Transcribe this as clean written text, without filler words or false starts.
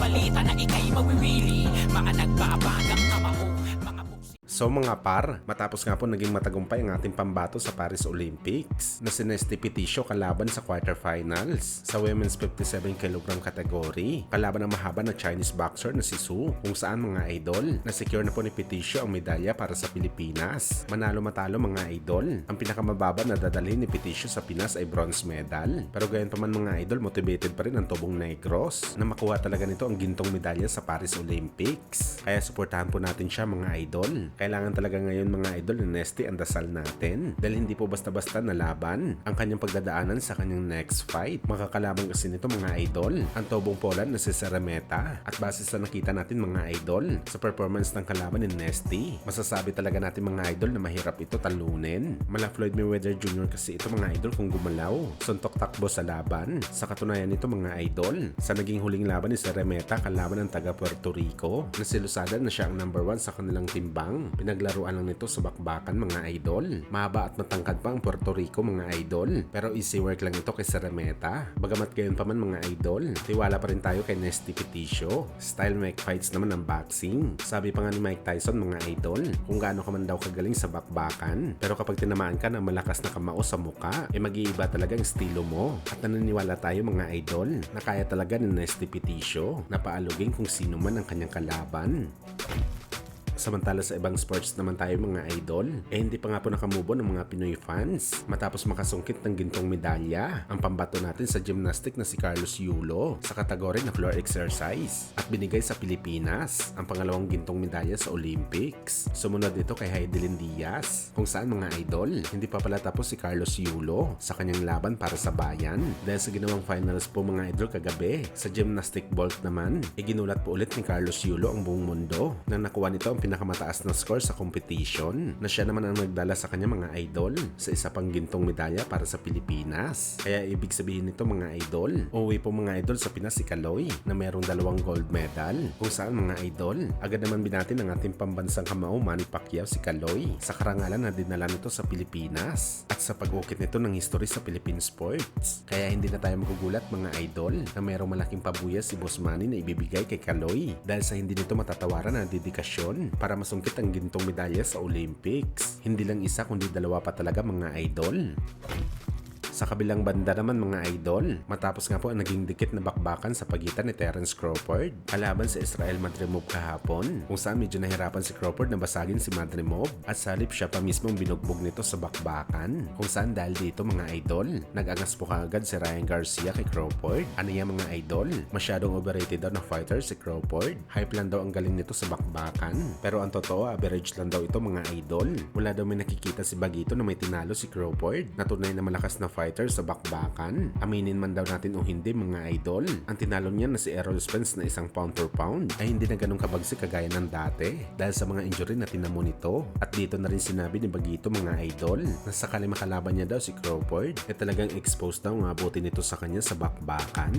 balita na ika'y mawiwili. Mga nagbabagang kamao, mga buksi. So mga par, matapos nga po naging matagumpay ang ating pambato sa Paris Olympics na si Nesty Peticio kalaban sa quarterfinals sa women's 57 kg category kalaban ang mahaba na Chinese boxer na si Su, kung saan mga idol na-secure na po ni Peticio ang medalya para sa Pilipinas. Manalo matalo mga idol, ang pinakamababa na dadalhin ni Peticio sa Pinas ay bronze medal. Pero gayon pa man mga idol, motivated pa rin ang Tubong Negros na makuha talaga nito ang gintong medalya sa Paris Olympics. Kaya suportahan po natin siya mga idol. Kailangan talaga ngayon mga idol ni Nesty ang dasal natin dahil hindi po basta-basta na laban ang kanyang pagdadaanan sa kanyang next fight. Makakalaban kasi nito mga idol ang Tobong Poland na si Seremeta, at base sa nakita natin mga idol sa performance ng kalaban ni Nesty, masasabi talaga natin mga idol na mahirap ito talunin. Mala Floyd Mayweather Jr. kasi ito mga idol kung gumalaw, suntok takbo sa laban. Sa katunayan nito mga idol, sa naging huling laban ni Seremeta kalaban ng taga Puerto Rico na si Losada na siya ang number 1 sa kanilang timbang. Pinaglaruan lang nito sa bakbakan mga idol. Mahaba at matangkad pa ang Puerto Rico mga idol, pero easy work lang ito kay Seremeta. Bagamat gayon pa man mga idol, tiwala pa rin tayo kay Nesty Peticio. Style make fights naman ang boxing. Sabi pa nga ni Mike Tyson mga idol, kung gaano ka man daw kagaling sa bakbakan, pero kapag tinamaan ka ng malakas na kamao sa muka, mag-iiba talaga ang estilo mo. At naniniwala tayo mga idol na kaya talaga ni Nesty Peticio na paalugin kung sino man ang kanyang kalaban. Samantala sa ibang sports naman tayo mga idol, hindi pa nga po nakamubo ng mga Pinoy fans matapos makasungkit ng gintong medalya ang pambato natin sa gymnastic na si Carlos Yulo sa kategory na floor exercise at binigay sa Pilipinas ang pangalawang gintong medalya sa Olympics. Sumunod ito kay Heidelin Diaz, kung saan mga idol, hindi pa pala tapos si Carlos Yulo sa kanyang laban para sa bayan dahil sa ginawang finals po mga idol kagabi. Sa gymnastic vault naman, iginulat po ulit ni Carlos Yulo ang buong mundo nang nakuha nito ang pinakamataas na score sa competition na siya naman ang nagdala sa kanya mga idol sa isa pang gintong medalya para sa Pilipinas. Kaya ibig sabihin nito mga idol, uuwi po mga idol sa Pinas si Kaloy na merong 2 gold medal, kung saan mga idol, agad naman binati ng ating pambansang kamao Manny Pacquiao si Kaloy sa karangalan na dinala nito sa Pilipinas at sa pag-ukit nito ng history sa Philippine sports. Kaya hindi na tayo magugulat mga idol na merong malaking pabuya si Boss Manny na ibibigay kay Kaloy dahil sa hindi nito matatawaran na dedikasyon para masungkit ang gintong medalya sa Olympics. Hindi lang isa kundi 2 pa talaga mga idol. Sa kabilang banda naman mga idol, matapos nga po ang naging dikit na bakbakan sa pagitan ni Terence Crawford kalaban sa Israel Madrimov kahapon, kung saan medyo nahirapan si Crawford na basagin si Madrimov at sa halip siya pa mismo binugbog nito sa bakbakan, kung saan dahil dito mga idol, nag-angas po kaagad si Ryan Garcia kay Crawford. Ano yan mga idol? Masyadong overrated daw na fighter si Crawford. Hype lang daw ang galing nito sa bakbakan, pero ang totoo average lang daw ito mga idol. Wala daw may nakikita si Bagito na may tinalo si Crawford na tunay na malakas na fighter sa bakbakan. Aminin man daw natin o hindi mga idol, ang tinalo niya na si Errol Spence na 1 pound per pound ay hindi na ganun kabagsik kagaya ng dati dahil sa mga injury na tinamo nito. At dito na rin sinabi ni Bagito mga idol na sakali makalaban niya daw si Crawford ay talagang exposed daw ang abutin nito sa kanya sa bakbakan.